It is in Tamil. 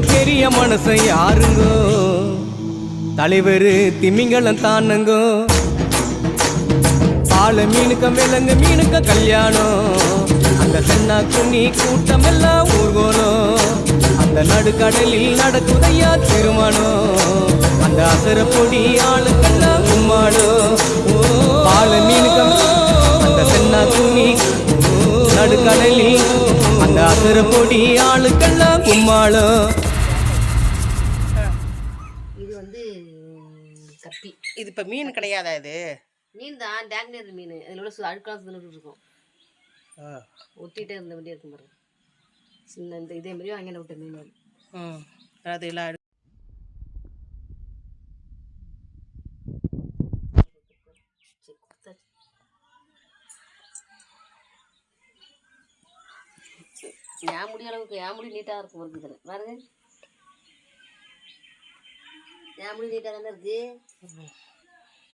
பெரிய மனுஷன் யாருங்கோ தலைவர் திமிங்கலம் தானுங்கோ பால மீனுக்க விலங்கு மீனுக்க கல்யாணம் அந்த சென்னா குன்னி கூட்டம் எல்லாம் ஊர்கோலம் அந்த நடுக்கடலில் நடக்குதையா திருமணம் அந்த அசர பொடி ஆளுக்கெல்லாம் கும்மாடும் பால மீனுக்க அந்த சென்னா குன்னி நடுக்கடலில் அந்த அசர பொடி ஆளுக்கெல்லாம் கும்மாடும். இது வந்து கப்பி. இது இப்போ மீன் கிடையாதா? இது மீன் தான், டேங்னர் மீன். அதில் உள்ள அழுக்காக தின்னுட்டு இருக்கும், ஒட்டிகிட்டே இருந்த வேண்டிய இருக்கும் பாருங்க. சின்ன இந்த இதே மாதிரியும் அங்கே விட்ட மீன் அது. அது எல்லாம் ஏன் முடி அளவுக்கு ஏன் முடி நீட்டாக இருக்கும் வருது இதில் பாருங்க. ஏன் முடி நீட்டாக தானே இருக்குது.